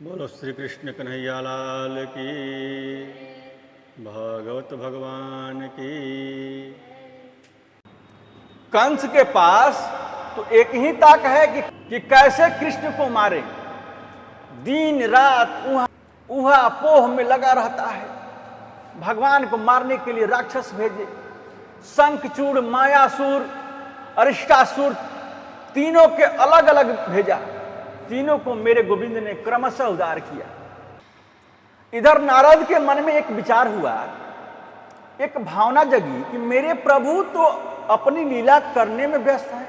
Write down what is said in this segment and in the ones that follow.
बोलो श्री कृष्ण कन्हैया लाल की, भागवत भगवान की। कंस के पास तो एक ही ताक है कि कैसे कृष्ण को मारे। दिन रात उहा पोह में लगा रहता है। भगवान को मारने के लिए राक्षस भेजे, शंखचूड़, मायासुर, अरिष्टासुर, तीनों के अलग अलग भेजा। तीनों को मेरे गोविंद ने क्रमशः उद्धार किया। इधर नारद के मन में एक विचार हुआ, एक भावना जगी कि मेरे प्रभु तो अपनी लीला करने में व्यस्त हैं।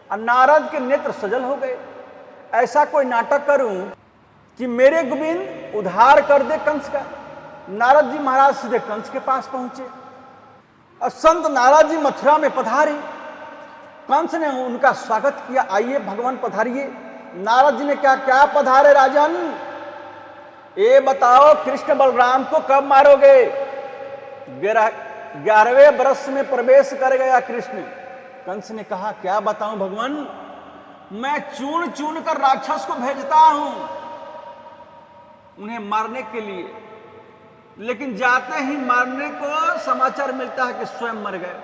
और नारद के नेत्र सजल हो गए। ऐसा कोई नाटक करूं कि मेरे गोविंद उद्धार कर दे कंस का। नारद जी महाराज सीधे कंस के पास पहुंचे और संत नारद जी मथुरा में पधारे। कंस ने उनका स्वागत किया, आइए भगवान पधारिए। नारद जी ने क्या क्या पधारे राजन, ये बताओ कृष्ण बलराम को कब मारोगे। 11वें वर्ष में प्रवेश कर गया कृष्ण। कंस ने कहा क्या बताऊं भगवान, मैं चून चून कर राक्षस को भेजता हूं उन्हें मारने के लिए, लेकिन जाते ही मारने को समाचार मिलता है कि स्वयं मर गए।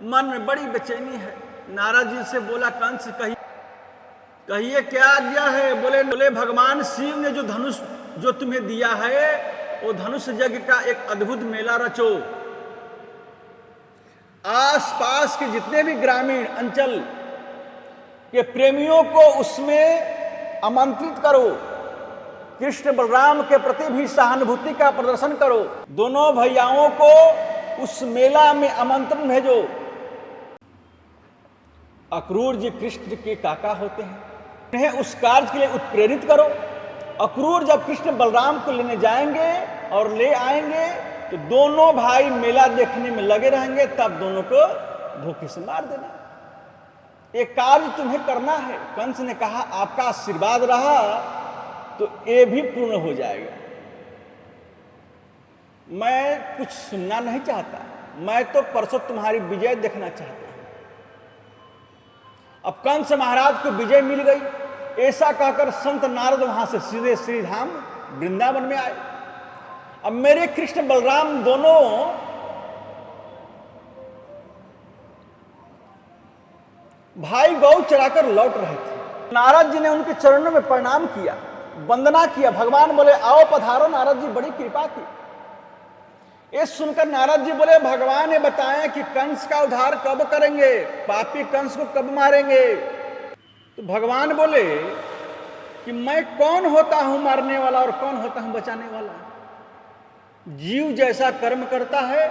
मन में बड़ी बेचैनी है। नारद जी से बोला कंस कहिए क्या आज्ञा है। बोले भगवान शिव ने जो धनुष जो तुम्हें दिया है वो धनुष यज्ञ का एक अद्भुत मेला रचो। आसपास के जितने भी ग्रामीण अंचल के प्रेमियों को उसमें आमंत्रित करो। कृष्ण बलराम के प्रति भी सहानुभूति का प्रदर्शन करो। दोनों भैयाओं को उस मेला में आमंत्रण भेजो। अक्रूर जी कृष्ण के काका होते हैं, उन्हें उस कार्य के लिए उत्प्रेरित करो। अक्रूर जब कृष्ण बलराम को लेने जाएंगे और ले आएंगे तो दोनों भाई मेला देखने में लगे रहेंगे, तब दोनों को धोखे से मार देना। एक कार्य तुम्हें करना है। कंस ने कहा आपका आशीर्वाद रहा तो ये भी पूर्ण हो जाएगा। मैं कुछ सुनना नहीं चाहता, मैं तो परसों तुम्हारी विजय देखना चाहता हूं। अब कंस महाराज को विजय मिल गई। ऐसा कहकर संत नारद वहां से सीधे श्रीधाम वृंदावन में आए। अब मेरे कृष्ण बलराम दोनों भाई गौ चराकर लौट रहे थे। नारद जी ने उनके चरणों में प्रणाम किया, वंदना किया। भगवान बोले आओ पधारो। नारद जी बड़ी कृपा की। ये सुनकर नारद जी बोले भगवान ने बताया कि कंस का उद्धार कब करेंगे, पापी कंस को कब मारेंगे। तो भगवान बोले कि मैं कौन होता हूं मारने वाला और कौन होता हूं बचाने वाला। जीव जैसा कर्म करता है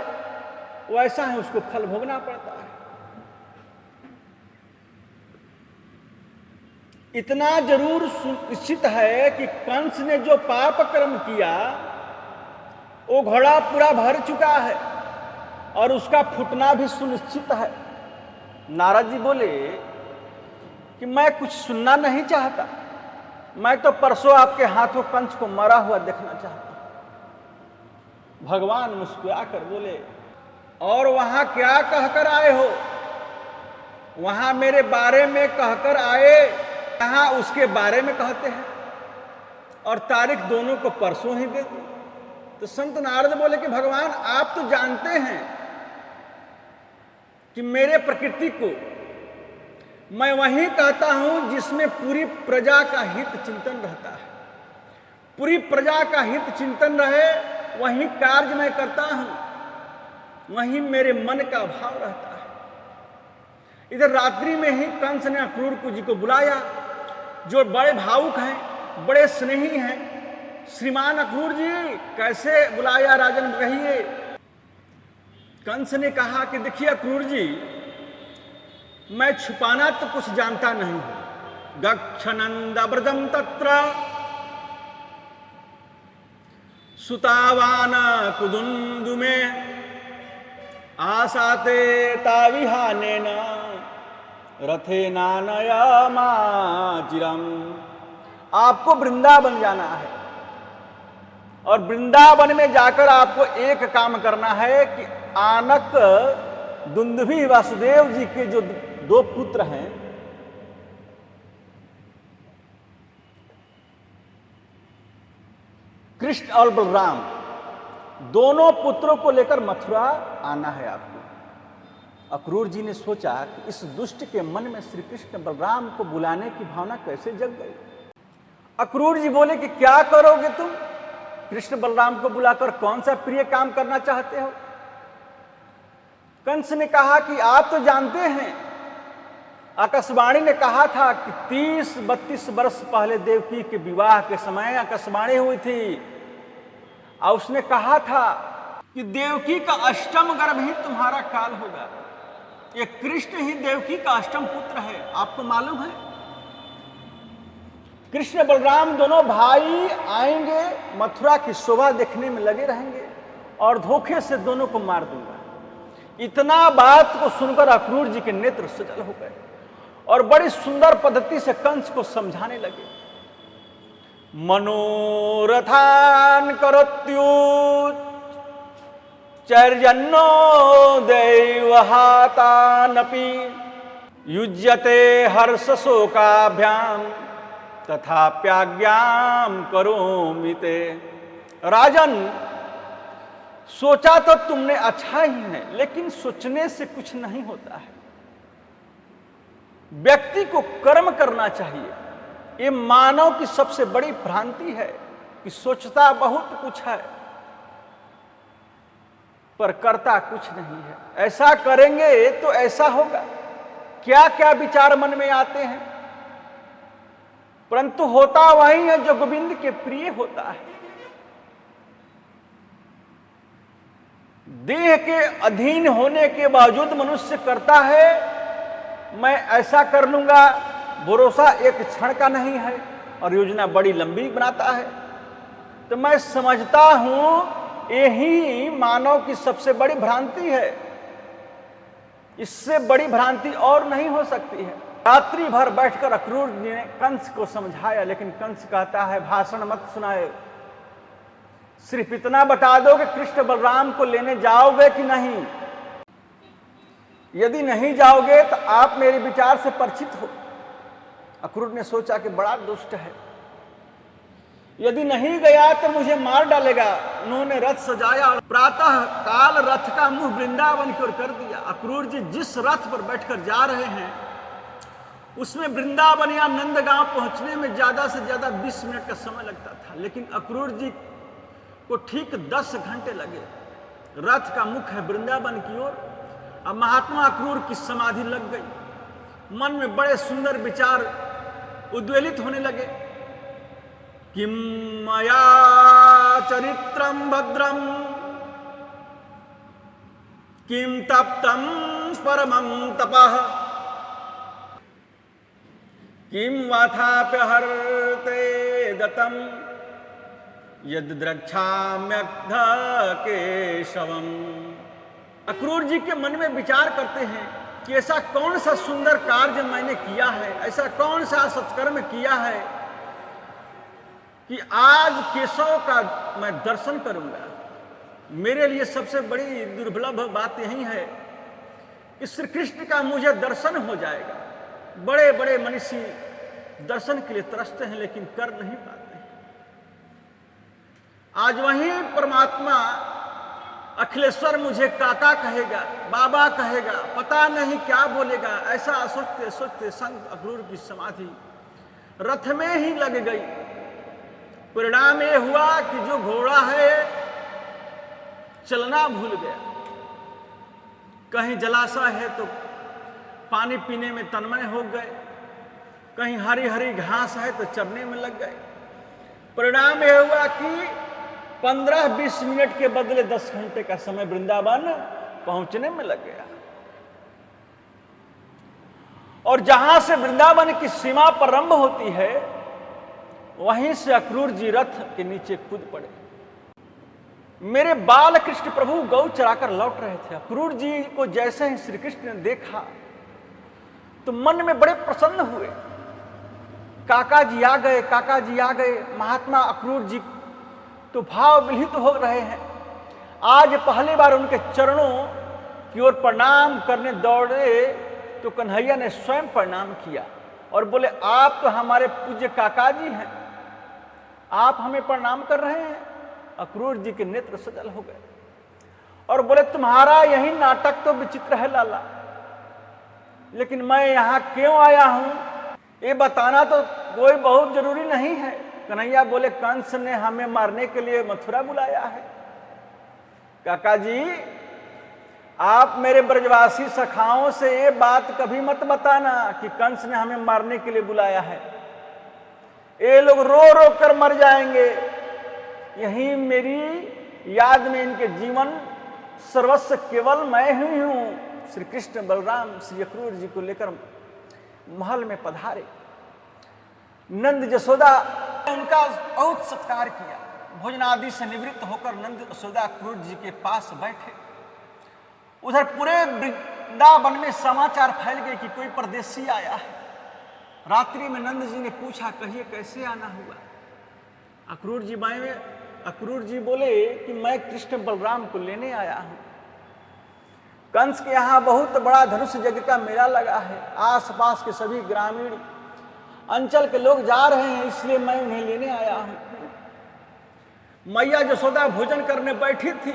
वैसा है उसको फल भोगना पड़ता है। इतना जरूर निश्चित है कि कंस ने जो पाप कर्म किया वो घड़ा पूरा भर चुका है और उसका फूटना भी सुनिश्चित है। नारद जी बोले कि मैं कुछ सुनना नहीं चाहता, मैं तो परसों आपके हाथों कंस को मरा हुआ देखना चाहता हूं। भगवान मुस्कुरा कर बोले और वहां क्या कहकर आए हो। वहां मेरे बारे में कहकर आए, यहां उसके बारे में कहते हैं और तारीख दोनों को परसों ही दे दी। तो संत नारद बोले कि भगवान आप तो जानते हैं कि मेरे प्रकृति को मैं वही कहता हूं जिसमें पूरी प्रजा का हित चिंतन रहता है। पूरी प्रजा का हित चिंतन रहे वही कार्य मैं करता हूं, वही मेरे मन का भाव रहता है। इधर रात्रि में ही कंस ने अक्रूर जी को बुलाया, जो बड़े भावुक हैं, बड़े स्नेही हैं। श्रीमान अक्रूर जी कैसे बुलाया राजन कहिए। कंस ने कहा कि देखिए अक्रूर जी, मैं छुपाना तो कुछ जानता नहीं हूं। गच्छनंद व्रजम तत्र सुतावान कुदुंदु में आसाते ताविहानेन रथे नानयमाचिरम। आपको वृंदावन जाना है और वृंदावन में जाकर आपको एक काम करना है कि आनक दुंदुभि वासुदेव जी के जो 2 पुत्र हैं कृष्ण और बलराम दोनों पुत्रों को लेकर मथुरा आना है आपको। अक्रूर जी ने सोचा कि इस दुष्ट के मन में श्री कृष्ण बलराम को बुलाने की भावना कैसे जग गई। अक्रूर जी बोले कि क्या करोगे तुम, कृष्ण बलराम को बुलाकर कौन सा प्रिय काम करना चाहते हो। कंस ने कहा कि आप तो जानते हैं, आकाशवाणी ने कहा था कि 30-32 वर्ष पहले देवकी के विवाह के समय आकाशवाणी हुई थी और उसने कहा था कि देवकी का अष्टम गर्भ ही तुम्हारा काल होगा। ये कृष्ण ही देवकी का अष्टम पुत्र है, आपको मालूम है। कृष्ण बलराम दोनों भाई आएंगे, मथुरा की शोभा देखने में लगे रहेंगे और धोखे से दोनों को मार दूंगा। इतना बात को सुनकर अक्रूर जी के नेत्र सजल हो गए और बड़ी सुंदर पद्धति से कंस को समझाने लगे। मनोरथान करोत्युत चर्यन्नो दैवहातानपि युज्यते हर्ष शोकाभ्याम तथाप्याज्ञाम करोमि ते। राजन, सोचा तो तुमने अच्छा ही है, लेकिन सोचने से कुछ नहीं होता है। व्यक्ति को कर्म करना चाहिए। ये मानव की सबसे बड़ी भ्रांति है कि सोचता बहुत कुछ है पर करता कुछ नहीं है। ऐसा करेंगे तो ऐसा होगा। क्या क्या विचार मन में आते हैं, परंतु होता वही है जो गोविंद के प्रिय होता है। देह के अधीन होने के बावजूद मनुष्य करता है मैं ऐसा कर लूंगा, भरोसा एक क्षण का नहीं है और योजना बड़ी लंबी बनाता है। तो मैं समझता हूं यही मानव की सबसे बड़ी भ्रांति है। इससे बड़ी भ्रांति और नहीं हो सकती है। रात्रि भर बैठकर अक्रूर जी ने कंस को समझाया, लेकिन कंस कहता है भाषण मत सुनाए, सिर्फ इतना बता दो कि कृष्ण बलराम को लेने जाओगे कि नहीं। यदि नहीं जाओगे तो आप मेरे विचार से परिचित हो। अक्रूर ने सोचा कि बड़ा दुष्ट है, यदि नहीं गया तो मुझे मार डालेगा। उन्होंने रथ सजाया और प्रातः काल रथ का मुंह वृंदावन की ओर कर दिया। अक्रूर जी जिस रथ पर बैठकर जा रहे हैं उसमें वृंदावन या नंदगांव पहुंचने में ज्यादा से ज्यादा 20 मिनट का समय लगता था, लेकिन अक्रूर जी को ठीक 10 घंटे लगे। रथ का मुख है वृंदावन की ओर। अब महात्मा अक्रूर की समाधि लग गई। मन में बड़े सुंदर विचार उद्वेलित होने लगे। किम मया चरित्रम भद्रम किम तप्तम परमं तपः किम वाथाप्यहर्ते दतम यद द्रक्षाम्यग्ध केशवम। अक्रूर जी के मन में विचार करते हैं कि ऐसा कौन सा सुंदर कार्य मैंने किया है, ऐसा कौन सा सत्कर्म किया है कि आज केशव का मैं दर्शन करूंगा। मेरे लिए सबसे बड़ी दुर्लभ बात यही है कि श्री कृष्ण का मुझे दर्शन हो जाएगा। बड़े बड़े मनीषी दर्शन के लिए तरसते हैं लेकिन कर नहीं पाते। आज वही परमात्मा अखिलेश्वर मुझे काका कहेगा, बाबा कहेगा, पता नहीं क्या बोलेगा। ऐसा सोचते सोचते संत अक्रूर की समाधि रथ में ही लग गई। परिणाम यह हुआ कि जो घोड़ा है चलना भूल गया। कहीं जलाशय है तो पानी पीने में तन्मय हो गए, कहीं हरी हरी घास है तो चरने में लग गए। परिणाम यह हुआ कि 15-20 मिनट के बदले 10 घंटे का समय वृंदावन पहुंचने में लग गया। और जहां से वृंदावन की सीमा प्रारंभ होती है वहीं से अक्रूर जी रथ के नीचे कूद पड़े। मेरे बाल कृष्ण प्रभु गौ चराकर लौट रहे थे। अक्रूर जी को जैसे ही श्री कृष्ण ने देखा तो मन में बड़े प्रसन्न हुए। काका जी आ गए, काका जी आ गए। महात्मा अक्रूर जी तो भाव विहित हो रहे हैं। आज पहली बार उनके चरणों की ओर प्रणाम करने दौड़े तो कन्हैया ने स्वयं प्रणाम किया और बोले आप तो हमारे पूज्य काका जी हैं, आप हमें प्रणाम कर रहे हैं। अक्रूर जी के नेत्र सजल हो गए और बोले, तुम्हारा यही नाटक तो विचित्र है लाला, लेकिन मैं यहां क्यों आया हूं ये बताना तो कोई बहुत जरूरी नहीं है। कन्हैया बोले, कंस ने हमें मारने के लिए मथुरा बुलाया है। काका जी, आप मेरे ब्रजवासी सखाओं से ये बात कभी मत बताना कि कंस ने हमें मारने के लिए बुलाया है। ये लोग रो रो कर मर जाएंगे। यही मेरी याद में इनके जीवन सर्वस्व केवल मैं ही हूं। श्री कृष्ण बलराम श्री अक्रूर जी को लेकर महल में पधारे। नंद जसोदा उनका बहुत सत्कार किया। भोजनादि से निवृत्त होकर नंद जसोदा अक्रूर जी के पास बैठे। उधर पूरे वृंदावन में समाचार फैल गए कि कोई परदेसी आया है। रात्रि में नंद जी ने पूछा, कहिए कैसे आना हुआ? अक्रूर जी बोले कि मैं कृष्ण बलराम को लेने आया हूं। कंस के यहाँ बहुत बड़ा धनुष यज्ञ का मेला लगा है। आसपास के सभी ग्रामीण अंचल के लोग जा रहे हैं, इसलिए मैं उन्हें लेने आया हूं। मैया यशोदा भोजन करने बैठी थी।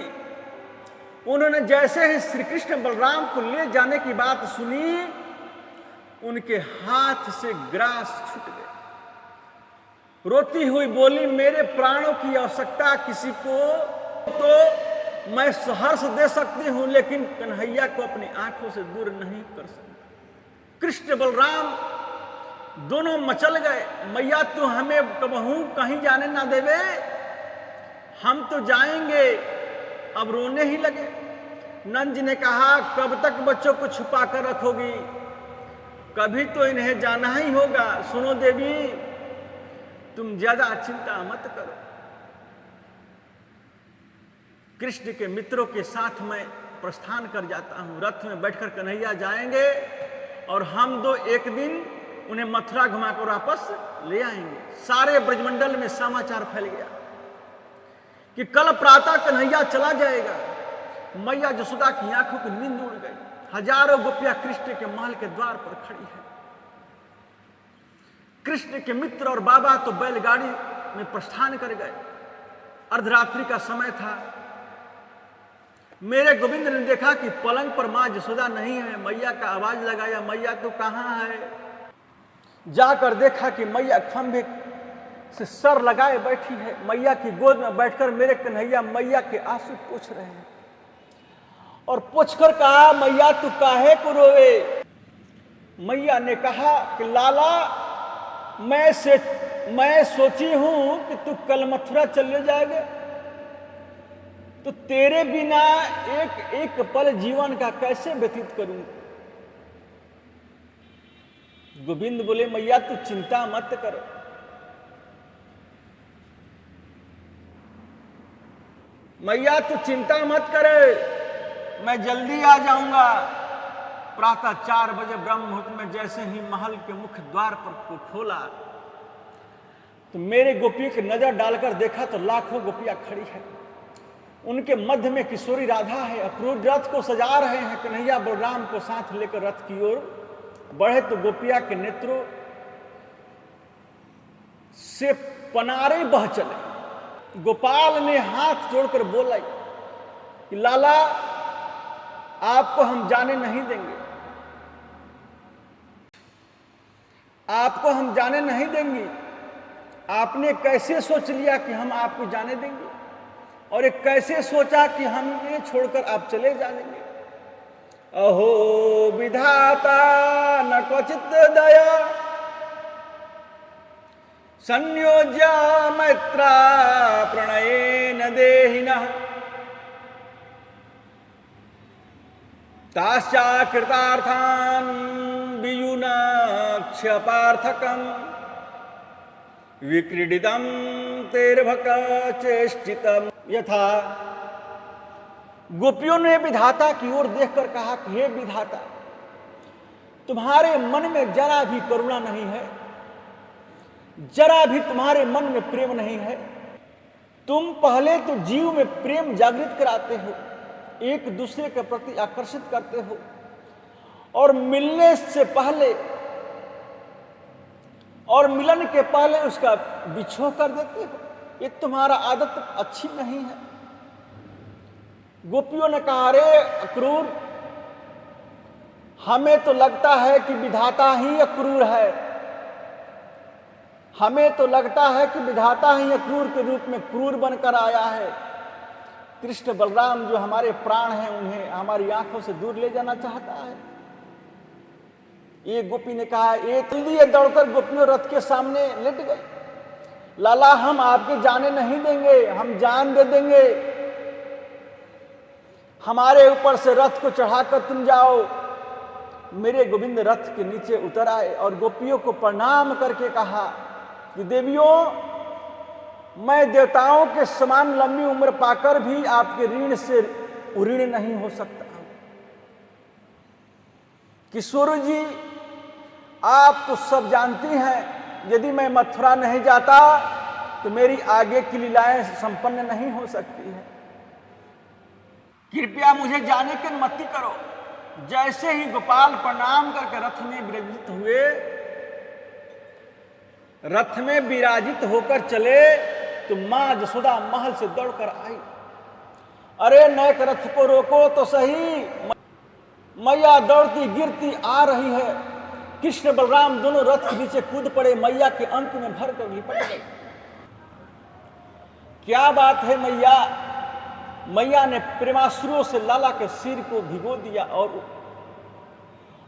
उन्होंने जैसे ही श्री कृष्ण बलराम को ले जाने की बात सुनी, उनके हाथ से ग्रास छूट गए। रोती हुई बोली, मेरे प्राणों की आवश्यकता किसी को तो मैं सहर्ष दे सकती हूं, लेकिन कन्हैया को अपनी आंखों से दूर नहीं कर सकती। कृष्ण बलराम दोनों मचल गए। मैया तू हमें कबहू कहीं जाने ना देवे, हम तो जाएंगे। अब रोने ही लगे। नंद जी ने कहा, कब तक बच्चों को छुपा कर रखोगी? कभी तो इन्हें जाना ही होगा। सुनो देवी, तुम ज्यादा चिंता मत करो। कृष्ण के मित्रों के साथ मैं प्रस्थान कर जाता हूं। रथ में बैठकर कन्हैया जाएंगे और हम दो एक दिन उन्हें मथुरा घुमाकर वापस ले आएंगे। सारे ब्रजमंडल में समाचार फैल गया कि कल प्रातः कन्हैया चला जाएगा। मैया यशोदा की आंखों की नींद उड़ गई। हजारों गोपियां कृष्ण के महल के द्वार पर खड़ी है। कृष्ण के मित्र और बाबा तो बैलगाड़ी में प्रस्थान कर गए। अर्धरात्रि का समय था। मेरे गोविंद ने देखा कि पलंग पर मां यशोदा नहीं है। मैया का आवाज लगाया, मैया तू कहां है? जाकर देखा कि मैया खंभे से सर लगाए बैठी है। मैया की गोद में बैठकर मेरे कन्हैया मैया के आंसू पोंछ रहे हैं और पोंछकर कहा, मैया तू काहे को रोवे? मैया ने कहा कि लाला, मैं सोची हूं कि तू कल मथुरा चले जाएगा, तो तेरे बिना एक एक पल जीवन का कैसे व्यतीत करूं? गोविंद बोले, मैया तू चिंता मत करो। मैया तू चिंता मत करे, मैं जल्दी आ जाऊंगा। प्रातः 4 बजे ब्रह्म मुहूर्त में जैसे ही महल के मुख्य द्वार पर को खोला तो मेरे गोपियों की नजर डालकर देखा तो लाखों गोपियां खड़ी है। उनके मध्य में किशोरी राधा है। अक्रूर रथ को सजा रहे हैं। कन्हैया बलराम को साथ लेकर रथ की ओर बढ़े तो गोपिया के नेत्रों से पनारे बह चले। गोपाल ने हाथ जोड़कर बोला कि लाला, आपको हम जाने नहीं देंगे, आपको हम जाने नहीं देंगे। आपने कैसे सोच लिया कि हम आपको जाने देंगे? और एक कैसे सोचा कि हम ये छोड़कर आप चले जाएंगे? अहो विधाता न क्वचित दया, संयोज्य मैत्रा प्रणयेन देहिनः, ताश्चा कृतार्थान् वियुनक्ष्य पार्थकम्, विक्रीडितं तेर्भक चेष्टितम् यथा। गोपियों ने विधाता की ओर देखकर कहा कि हे विधाता, तुम्हारे मन में जरा भी करुणा नहीं है, जरा भी तुम्हारे मन में प्रेम नहीं है। तुम पहले तो जीव में प्रेम जागृत कराते हो, एक दूसरे के प्रति आकर्षित करते हो, और मिलने से पहले और मिलन के पहले उसका बिछोह कर देते हो। ये तुम्हारा आदत अच्छी नहीं है। गोपियों ने कहा, अरे अक्रूर, हमें तो लगता है कि विधाता ही अक्रूर है, हमें तो लगता है कि विधाता ही अक्रूर के रूप में क्रूर बनकर आया है। कृष्ण बलराम जो हमारे प्राण हैं, उन्हें हमारी आंखों से दूर ले जाना चाहता है। एक गोपी ने कहा, एक जल्दी दौड़कर गोपियों रथ के सामने लेट गई। लाला, हम आपके जाने नहीं देंगे, हम जान दे देंगे, हमारे ऊपर से रथ को चढ़ाकर तुम जाओ। मेरे गोविंद रथ के नीचे उतर आए और गोपियों को प्रणाम करके कहा कि देवियों, मैं देवताओं के समान लंबी उम्र पाकर भी आपके ऋण से उऋण नहीं हो सकता। किशोर जी, आप तो सब जानती हैं, यदि मैं मथुरा नहीं जाता तो मेरी आगे की लीलाएं संपन्न नहीं हो सकती है। कृपया मुझे जाने की अनुमति करो। जैसे ही गोपाल प्रणाम करके रथ में विराजित हुए, रथ में विराजित होकर चले तो मां यशोदा महल से दौड़कर आई। अरे नैक रथ को रोको तो सही, मैया दौड़ती गिरती आ रही है। कृष्ण बलराम दोनों रथ के नीचे कूद पड़े, मैया के अंक में भर कर लिपट गए। क्या बात है मैया? मैया ने प्रेमाश्रुओं से लाला के सिर को भिगो दिया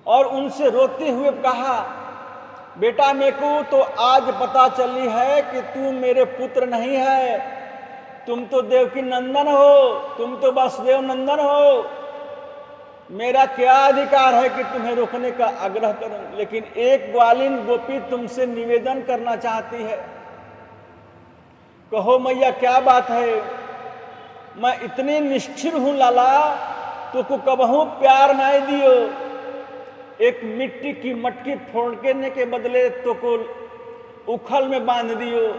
और उनसे रोते हुए कहा, बेटा, मेरे को तो आज पता चली है कि तू मेरे पुत्र नहीं है, तुम तो देवकी नंदन हो, तुम तो वसुदेव नंदन हो। मेरा क्या अधिकार है कि तुम्हें रोकने का आग्रह करूं, लेकिन एक ग्वालिन गोपी तुमसे निवेदन करना चाहती है। कहो मैया, क्या बात है? मैं इतनी निष्ठुर हूं लाला, तो को कबहू प्यार नहीं दियो। एक मिट्टी की मटकी फोड़ने के बदले तो को उखल में बांध दियो।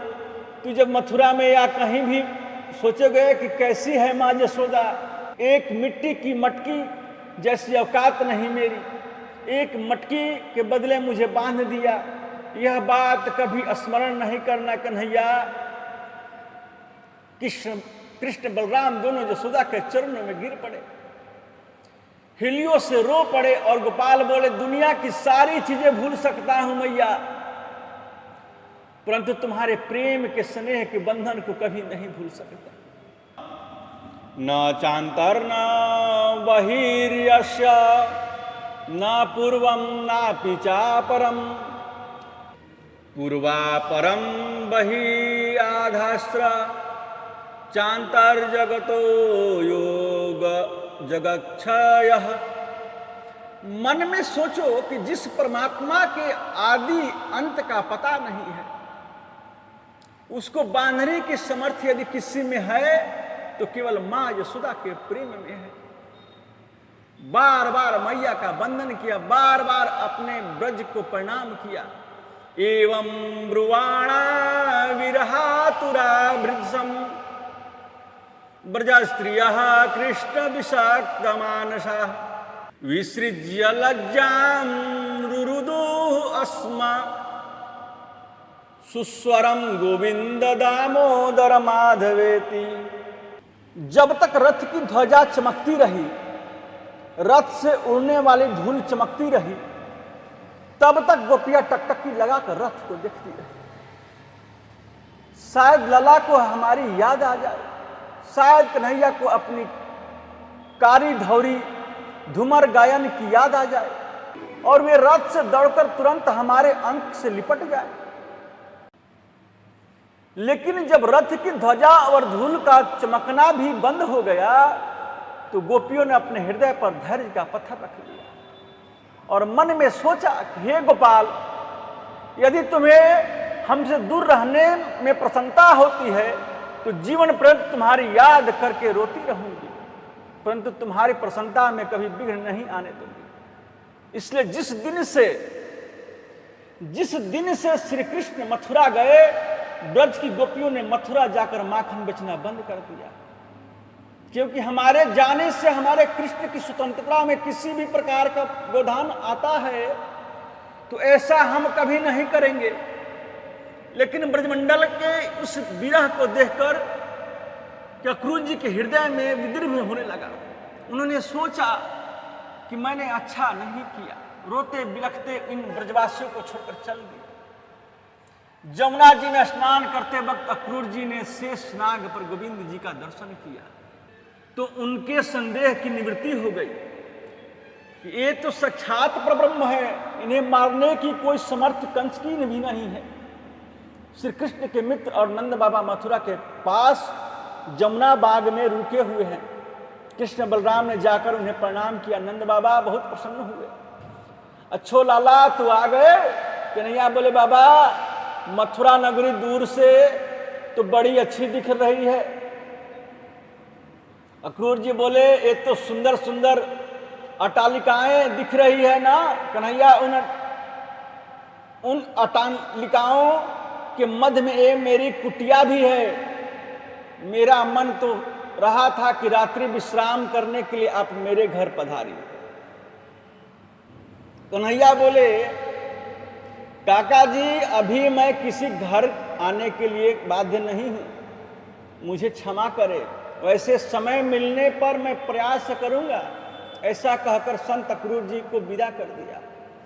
तू जब मथुरा में या कहीं भी सोचोगे कि कैसी है माँ यशोदा, एक मिट्टी की मटकी जैसी औकात नहीं मेरी, एक मटकी के बदले मुझे बांध दिया। यह बात कभी स्मरण नहीं करना कन्हैया। कृष्ण बलराम दोनों यशोदा के चरणों में गिर पड़े, हिलियों से रो पड़े और गोपाल बोले, दुनिया की सारी चीजें भूल सकता हूं मैया, परंतु तुम्हारे प्रेम के स्नेह के बंधन को कभी नहीं भूल सकता। न चांतर न बहिर्यस्य न पूर्वम नापि चापरम पूर्वापरम बहि आधास्त्र चांतर जगतो योग जगक्षयः। मन में सोचो कि जिस परमात्मा के आदि अंत का पता नहीं है, उसको बांधने की समर्थ यदि किसी में है तो केवल मां यशोदा के प्रेम में है। बार बार मैया का वंदन किया, बार बार अपने ब्रज को प्रणाम किया। एवं ब्रुवाणा विरहातुरा भृत्सम ब्रजा स्त्रियः कृष्ण विषाक्तमानसा विसृज्य लज्जां रुरुदुः अस्मा सुस्वरम गोविंद दामोदर माधवेति। जब तक रथ की ध्वजा चमकती रही, रथ से उड़ने वाली धूल चमकती रही, तब तक गोपियां टकटकी लगाकर रथ को देखती रही। शायद लला को हमारी याद आ जाए, शायद कन्हैया को अपनी कारी ढौरी धूमर गायन की याद आ जाए और वे रथ से दौड़कर तुरंत हमारे अंक से लिपट जाए। लेकिन जब रथ की ध्वजा और धूल का चमकना भी बंद हो गया तो गोपियों ने अपने हृदय पर धैर्य का पत्थर रख लिया और मन में सोचा कि हे गोपाल, यदि तुम्हें हमसे दूर रहने में प्रसन्नता होती है तो जीवन पर्यंत तुम्हारी याद करके रोती रहूंगी, परंतु तुम्हारी प्रसन्नता में कभी विघ्न नहीं आने दूंगी। इसलिए जिस दिन से श्री कृष्ण मथुरा गए, ब्रज की गोपियों ने मथुरा जाकर माखन बेचना बंद कर दिया, क्योंकि हमारे जाने से हमारे कृष्ण की स्वतंत्रता में किसी भी प्रकार का व्यवधान आता है तो ऐसा हम कभी नहीं करेंगे। लेकिन ब्रजमंडल के उस विरह को देखकर कि अक्रूर जी के हृदय में विद्रोह होने लगा। उन्होंने सोचा कि मैंने अच्छा नहीं किया, रोते बिलखते इन ब्रजवासियों को छोड़कर चल दिया। जमुना जी में स्नान करते वक्त अक्रूर जी ने शेषनाग पर गोविंद जी का दर्शन किया तो उनके संदेह की निवृत्ति हो गई कि ये तो साक्षात परब्रह्म है, इन्हें मारने की कोई समर्थ कंस की भी नहीं है। श्री कृष्ण के मित्र और नंद बाबा मथुरा के पास जमुना बाग में रुके हुए हैं। कृष्ण बलराम ने जाकर उन्हें प्रणाम किया। नंद बाबा बहुत प्रसन्न हुए। अच्छो लाला तू आ गए? कन्हैया बोले बाबा मथुरा नगरी दूर से तो बड़ी अच्छी दिख रही है। अक्रूर जी बोले ये तो सुंदर सुंदर अटालिकाएं दिख रही है ना कन्हैया, उन अटालिकाओं के मध्य में ये मेरी कुटिया भी है। मेरा मन तो रहा था कि रात्रि विश्राम करने के लिए आप मेरे घर पधारिए। कन्हैया बोले काका जी अभी मैं किसी घर आने के लिए बाध्य नहीं हूं, मुझे क्षमा करें, वैसे समय मिलने पर मैं प्रयास करूंगा। ऐसा कहकर संत अक्रूर जी को विदा कर दिया।